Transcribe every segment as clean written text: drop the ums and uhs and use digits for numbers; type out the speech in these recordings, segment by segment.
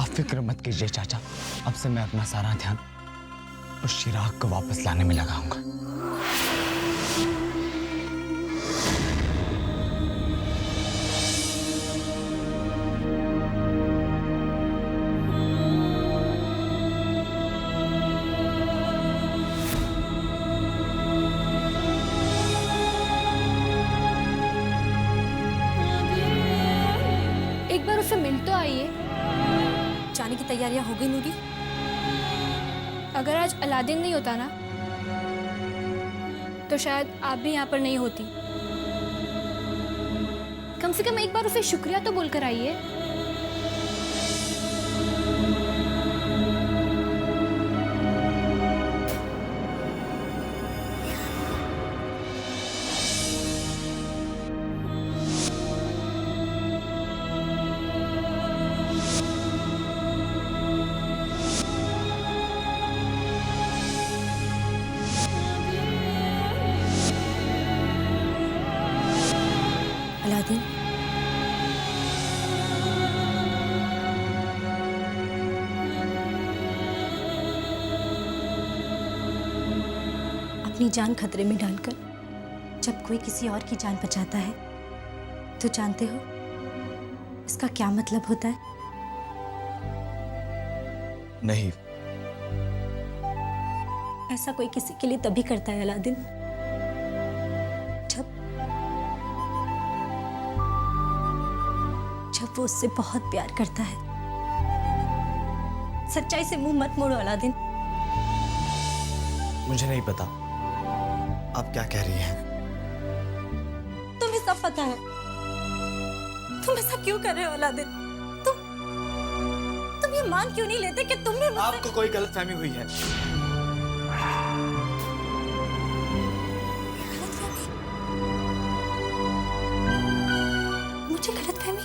आप फिक्र मत कीजिए चाचा, अब से मैं अपना सारा ध्यान उस चिराग को वापस लाने में लगाऊंगा। एक बार उसे मिल तो आइए। जाने की तैयारियां हो गई नूरी? अगर आज अलादीन नहीं होता ना, तो शायद आप भी यहाँ पर नहीं होती। कम से कम एक बार उसे शुक्रिया तो बोलकर आइए। अलादीन, अपनी जान खतरे में डालकर जब कोई किसी और की जान बचाता है तो जानते हो इसका क्या मतलब होता है? नहीं, ऐसा कोई किसी के लिए तभी करता है अलादीन जब वो उससे बहुत प्यार करता है। सच्चाई से मुंह मत मोड़ो अलादीन। मुझे नहीं पता आप क्या कह रही हैं। तुम्हें सब पता है। तुम ऐसा क्यों कर रहे हो अलादीन? तुम ये मान क्यों नहीं लेते कि तुमने आपको कोई गलतफहमी हुई है। मुझे गलतफहमी?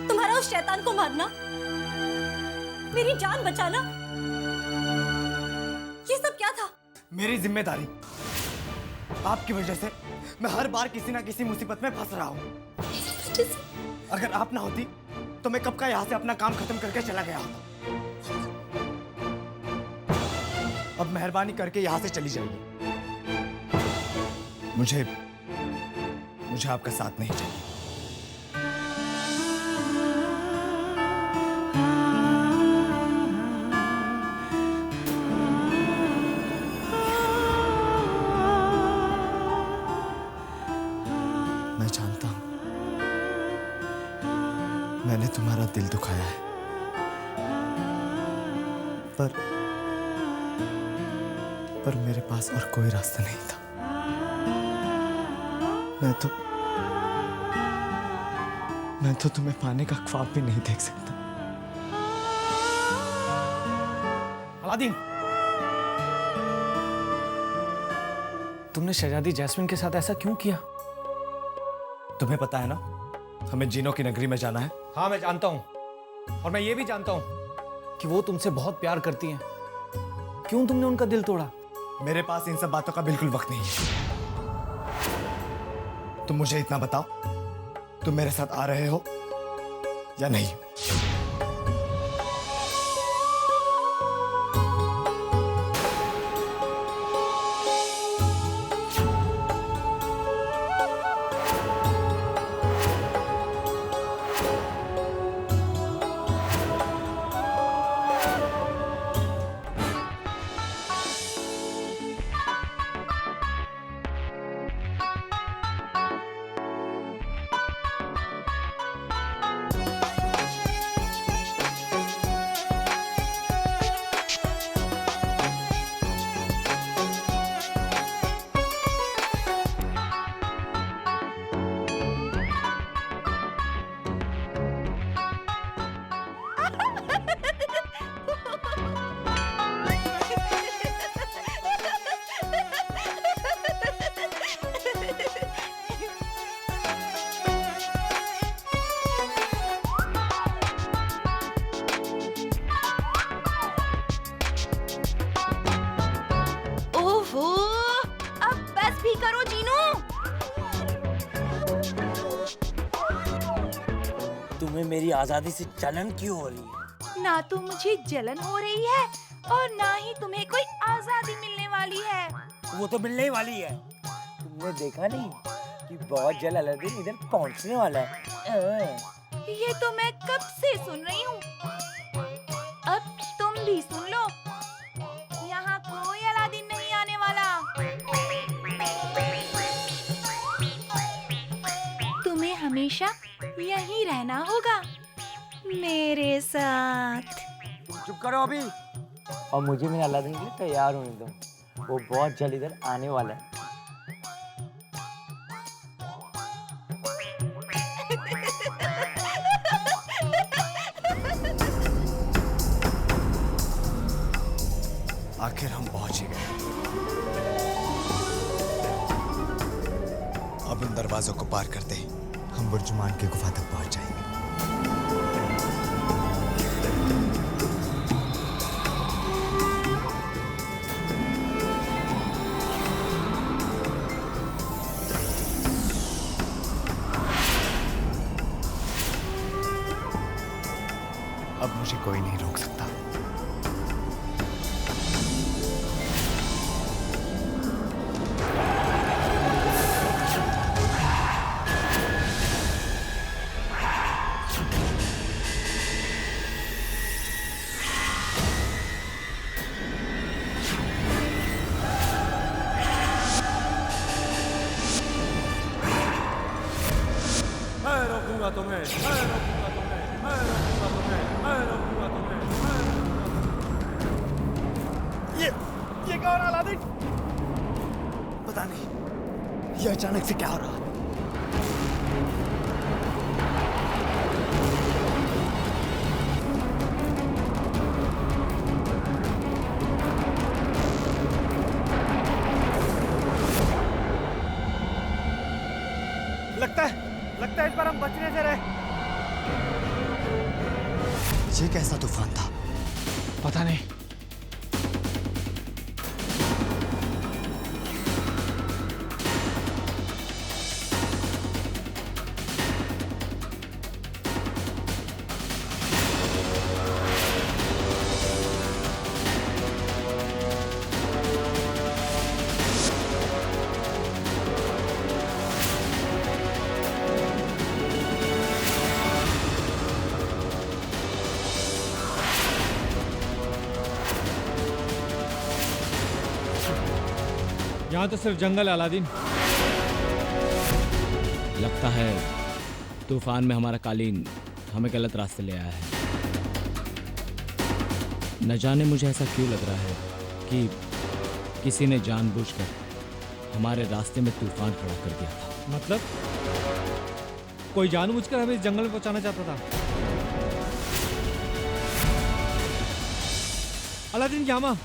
तुम्हारा उस शैतान को मारना, मेरी जान बचाना, ये सब क्या था? मेरी जिम्मेदारी। आपकी वजह से मैं हर बार किसी ना किसी मुसीबत में फंस रहा हूं। अगर आप ना होती तो मैं कब का यहां से अपना काम खत्म करके चला गया होता। अब मेहरबानी करके यहां से चली जाइए। मुझे आपका साथ नहीं चाहिए। मैं जानता हूं मैंने तुम्हारा दिल दुखाया है, पर मेरे पास और कोई रास्ता नहीं था। मैं तो तुम्हें पाने का ख्वाब भी नहीं देख सकता। अलादीन, तुमने शहजादी जैस्मिन के साथ ऐसा क्यों किया? तुम्हें पता है ना हमें जीनों की नगरी में जाना है। हाँ, मैं जानता हूं और मैं ये भी जानता हूं कि वो तुमसे बहुत प्यार करती हैं। क्यों तुमने उनका दिल तोड़ा? मेरे पास इन सब बातों का बिल्कुल वक्त नहीं है। तुम मुझे इतना बताओ, तुम मेरे साथ आ रहे हो या नहीं? तुम्हें मेरी आजादी से जलन क्यों हो रही है? ना तो मुझे जलन हो रही है और ना ही तुम्हें कोई आजादी मिलने वाली है। वो तो मिलने ही वाली है। तुमने देखा नहीं कि बहुत जल्द अलादीन इधर पहुंचने वाला है। ये तो मैं कब से सुन रही हूँ। अब तुम भी सुन लो, यहाँ कोई अलादीन नहीं आने वाला। तुम्हें हमेशा यहीं रहना होगा मेरे साथ। चुप करो अभी, और मुझे मेरे अलादीन के लिए तैयार होने दो। वो बहुत जल्द इधर आने वाला है। आखिर हम पहुंच ही गए। अब इन दरवाजों को पार करते ही हम बुर्जुमान की गुफा तक पहुंच जाएंगे। अब मुझे कोई नहीं रोक सकता। ये क्या हो रहा अलादीन? पता नहीं ये अचानक से क्या हो रहा। लगता है इस बार हम बचने से रहे। ये कैसा तूफान था? पता नहीं। यहाँ तो सिर्फ जंगल है अलादीन। लगता है तूफान में हमारा कालीन हमें गलत रास्ते ले आया है। न जाने मुझे ऐसा क्यों लग रहा है कि किसी ने जानबूझकर हमारे रास्ते में तूफान खड़ा कर दिया था। मतलब कोई जानबूझकर हमें इस जंगल में पहुंचाना चाहता था। अलादीन यामा,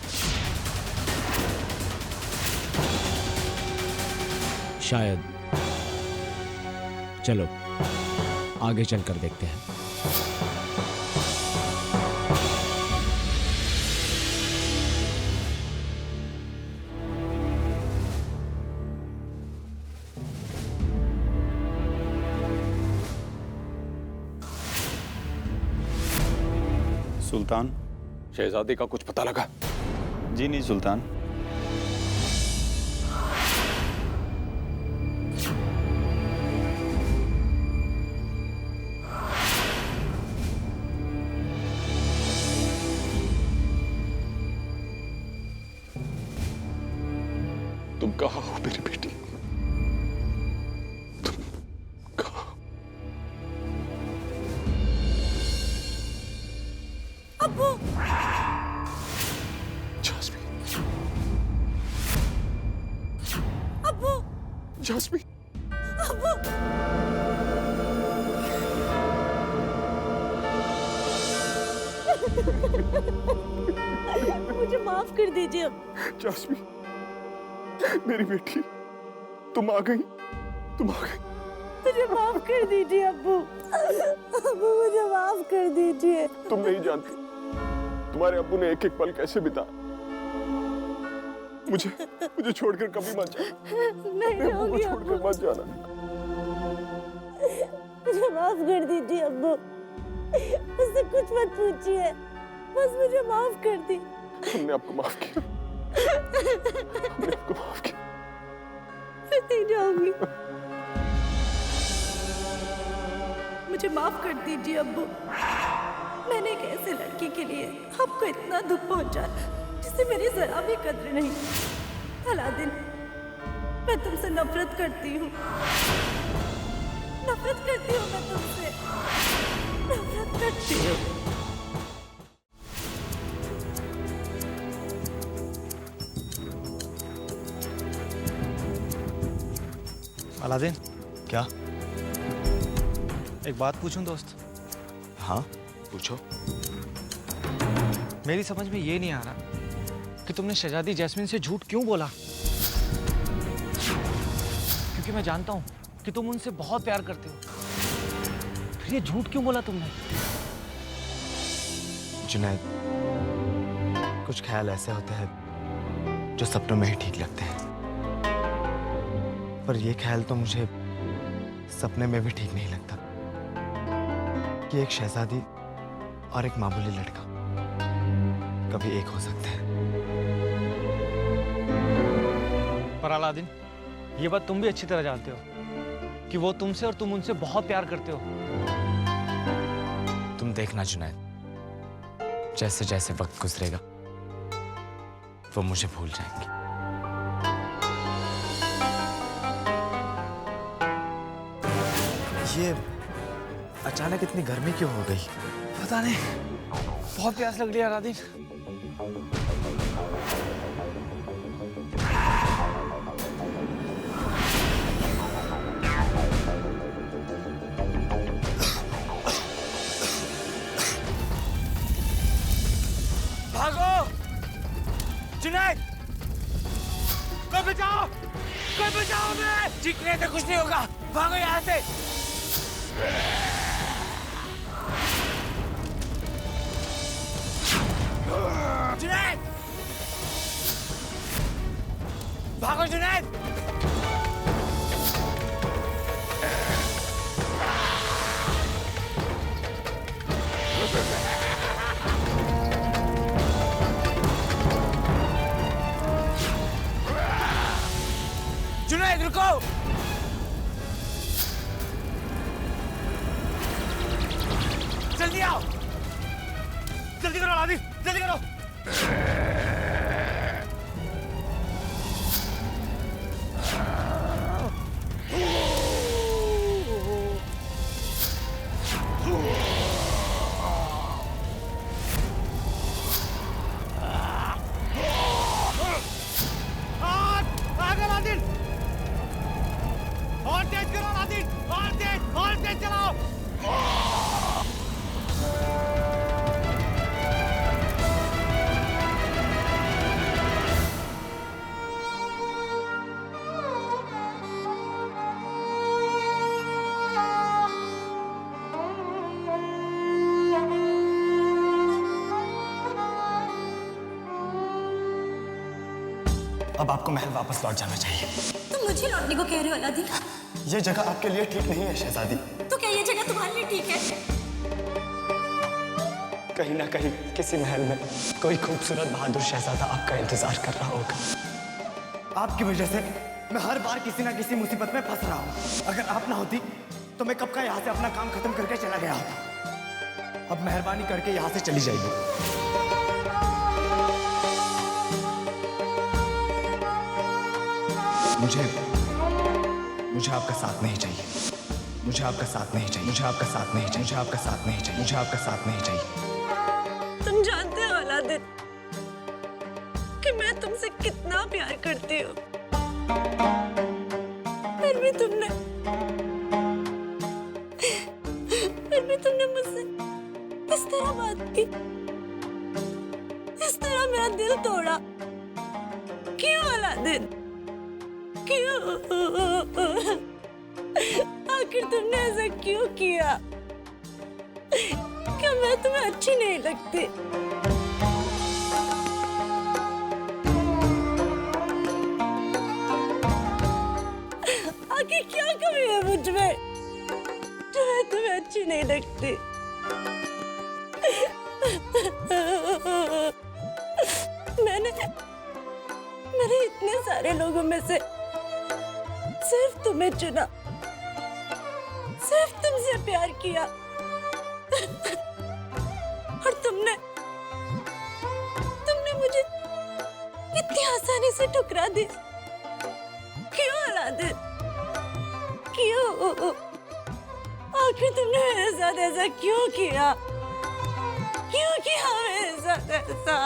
शायद। चलो आगे चलकर देखते हैं। सुल्तान, शहजादी का कुछ पता लगा? जी नहीं सुल्तान। तुम कहाँ हो मेरी बेटी? तुम कहाँ? अब्बू! जास्मीन, अब्बू! जास्मीन, अब्बू! मुझे माफ कर दीजिए। जास्मीन, मेरी बेटी, तुम आ गई, तुम आ गई। मुझे माफ कर दीजिए अब्बू। अब्बू मुझे माफ कर दीजिए। तुम नहीं जानती तुम्हारे अब्बू ने एक एक पल कैसे बिता। मुझे छोड़कर कभी मत जाना। नहीं होगी छोड़कर मत जाना। मुझे माफ कर दीजिए अब्बू। मुझसे कुछ मत पूछिए, बस मुझे माफ कर दी। हमने आपको माफ किया, हमने आपको माफ किया। मैं नहीं जाऊंगी। मुझे माफ कर दीजिए अब्बू। मैंने एक ऐसे लड़की के लिए आपको इतना दुख पहुंचा जिसे मेरी जरा भी कद्र नहीं। अलादीन, मैं तुमसे नफरत करती हूँ, नफरत करती हूँ, मैं तुमसे नफरत करती हूँ। अलादीन, क्या? एक बात पूछूं दोस्त? हाँ, पूछो। मेरी समझ में ये नहीं आ रहा कि तुमने शहजादी जैस्मिन से झूठ क्यों बोला? क्योंकि मैं जानता हूं कि तुम उनसे बहुत प्यार करते हो, फिर ये झूठ क्यों बोला तुमने? जुनैद, कुछ ख्याल ऐसे होते हैं जो सपनों में ही ठीक लगते हैं, पर ये ख्याल तो मुझे सपने में भी ठीक नहीं लगता कि एक शहजादी और एक मामूली लड़का कभी एक हो सकते हैं। पर अलादीन, ये बात तुम भी अच्छी तरह जानते हो कि वो तुमसे और तुम उनसे बहुत प्यार करते हो। तुम देखना जुनैद, जैसे जैसे वक्त गुजरेगा वो मुझे भूल जाएंगे। ये अचानक इतनी गर्मी क्यों हो गई? पता नहीं, बहुत प्यास लग रही है अलादीन। भागो! जुनैद! कोई बचाओ! कोई बचाओ हमें! चीखने से कुछ नहीं होगा, भागो यहाँ से! जुनैद! भागो जुनैद! जुनैद रुको! जल्दी आओ! जल्दी करो अलादीन, जल्दी करो! आग अलादीन! और तेज करो अलादीन! और तेज चलाओ! अब आपको महल वापस लौट जाना चाहिए। तुम मुझे लौटने को कह रहे हो अलादीन? ये जगह आपके लिए ठीक नहीं है शहजादी। तो क्या ये जगह तुम्हारे लिए ठीक है? कहीं ना कहीं किसी महल में कोई खूबसूरत बहादुर शहजादा आपका इंतजार कर रहा होगा। आपकी वजह से मैं हर बार किसी ना किसी मुसीबत में फंस रहा हूँ। अगर आप ना होती तो मैं कब का यहाँ से अपना काम खत्म करके चला गया होता। अब मेहरबानी करके यहाँ से चली जाइए। मुझे आपका साथ नहीं चाहिए। मुझे आपका साथ नहीं चाहिए। मुझे आपका साथ नहीं चाहिए। मुझे आपका साथ नहीं चाहिए। मुझे आपका साथ नहीं चाहिए। तुम जानते हो अलादीन कि मैं तुमसे कितना प्यार करती हूँ, फिर भी तुमने मुझसे इस तरह बात की, इस तरह मेरा दिल तोड़ा। क्यों अलादीन, क्यों? आखिर तुमने ऐसा क्यों किया? क्या मैं तुम्हें अच्छी नहीं लगती? आखिर क्या कमी है मुझ में जो मैं तुम्हें अच्छी नहीं लगती? मैंने इतने सारे लोगों में से सिर्फ तुम्हें चुना, सिर्फ तुमसे प्यार किया और तुमने मुझे इतनी आसानी से ठुकरा दी। क्यों अलादीन? क्यों? आखिर तुमने मेरे साथ ऐसा क्यों किया? क्यों किया मेरे साथ ऐसा?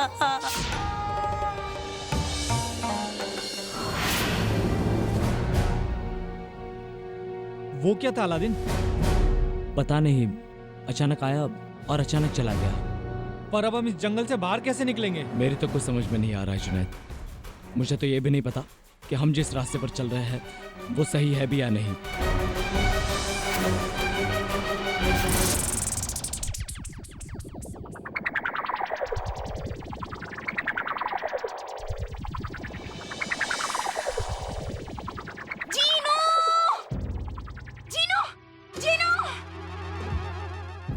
वो क्या था अलादीन? पता नहीं, अचानक आया और अचानक चला गया। पर अब हम इस जंगल से बाहर कैसे निकलेंगे? मेरी तो कुछ समझ में नहीं आ रहा है जुनैद। मुझे तो ये भी नहीं पता कि हम जिस रास्ते पर चल रहे हैं वो सही है भी या नहीं।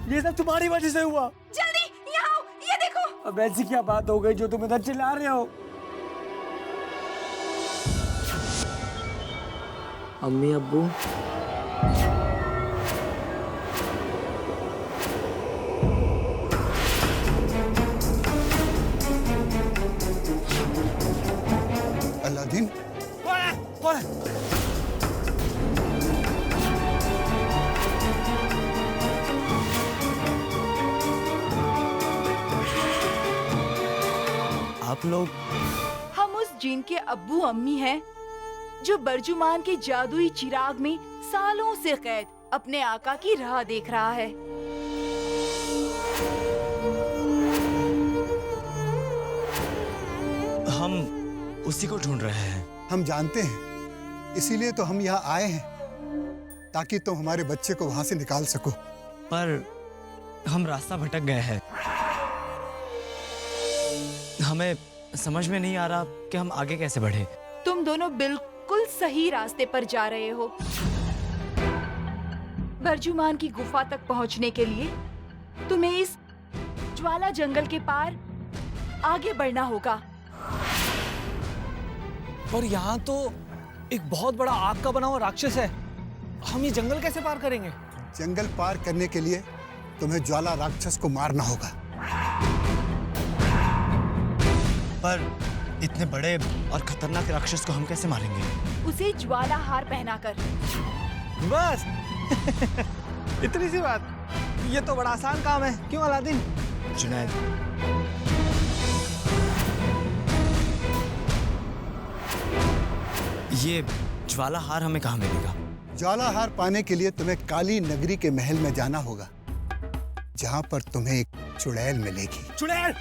ये सब तुम्हारी वजह से हुआ। जल्दी यहाँ आओ, ये देखो। अब ऐसी क्या बात हो गई जो तुम इधर चिल्ला रहे हो? अम्मी अब्बू, अलादीन, कौन है? आप लोग? हम उस जिन के अब्बू अम्मी हैं जो बर्जुमान के जादुई चिराग में सालों से कैद अपने आका की राह देख रहा है। हम उसी को ढूंढ रहे हैं। हम जानते हैं, इसीलिए तो हम यहाँ आए हैं ताकि तुम हमारे बच्चे को वहां से निकाल सको। पर हम रास्ता भटक गए हैं। हमें समझ में नहीं आ रहा कि हम आगे कैसे बढ़े। तुम दोनों बिल्कुल सही रास्ते पर जा रहे हो। बर्जुमान की गुफा तक पहुंचने के लिए तुम्हें इस ज्वाला जंगल के पार आगे बढ़ना होगा। पर यहाँ तो एक बहुत बड़ा आग का बना हुआ राक्षस है। हम ये जंगल कैसे पार करेंगे? जंगल पार करने के लिए तुम्हें ज्वाला राक्षस को मारना होगा। पर इतने बड़े और खतरनाक राक्षस को हम कैसे मारेंगे? उसे ज्वाला हार पहनाकर। बस इतनी सी बात? ये तो बड़ा आसान काम है, क्यों अलादीन? जुनैद, ये ज्वाला हार हमें कहाँ मिलेगा? ज्वाला हार पाने के लिए तुम्हें काली नगरी के महल में जाना होगा, जहाँ पर तुम्हें एक चुड़ैल मिलेगी। चुड़ैल?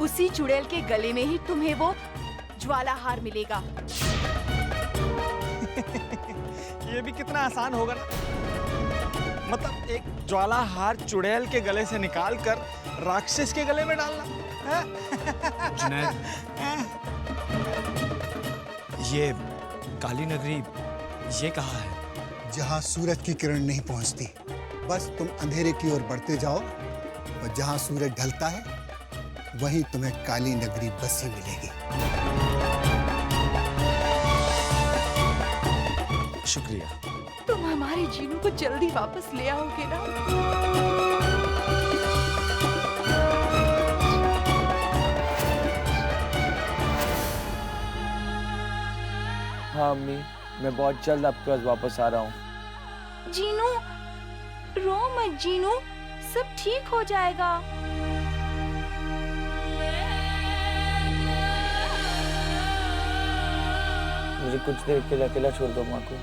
उसी चुड़ैल के गले में ही तुम्हें वो ज्वाला हार मिलेगा। ये भी कितना आसान होगा ना। मतलब एक ज्वाला हार चुड़ैल के गले से निकाल कर राक्षस के गले में डालना है? जुनैद, ये काली नगरी ये कहाँ है? जहाँ सूरज की किरण नहीं पहुँचती। बस तुम अंधेरे की ओर बढ़ते जाओ और जहाँ सूरज ढलता है वहीं तुम्हें काली नगरी बसी मिलेगी। शुक्रिया। तुम हमारे जीनू को जल्दी वापस ले आओगे ना? हाँ अम्मी, मैं बहुत जल्द आपके पास वापस आ रहा हूँ। जीनू, रो मत जीनू, सब ठीक हो जाएगा। मुझे कुछ देर के लिए अकेला छोड़ दो माँ को।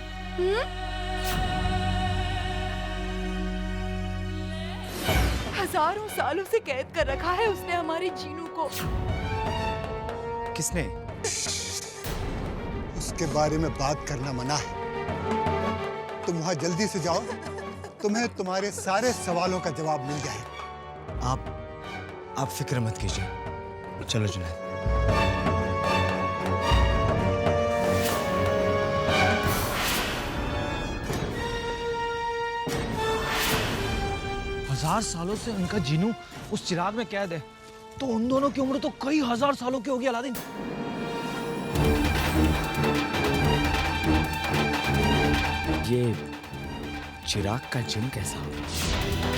हजारों सालों से कैद कर रखा है उसने हमारे जीनू को। किसने? उसके बारे में बात करना मना है। तुम वहां जल्दी से जाओ, तुम्हें तुम्हारे सारे सवालों का जवाब मिल जाएगा। आप फिक्र मत कीजिए। चलो जुनैद। 1000 सालों से उनका जीनू उस चिराग में कैद है, तो उन दोनों की उम्र तो कई हजार सालों की होगी अलादीन। ये चिराग का जिन कैसा?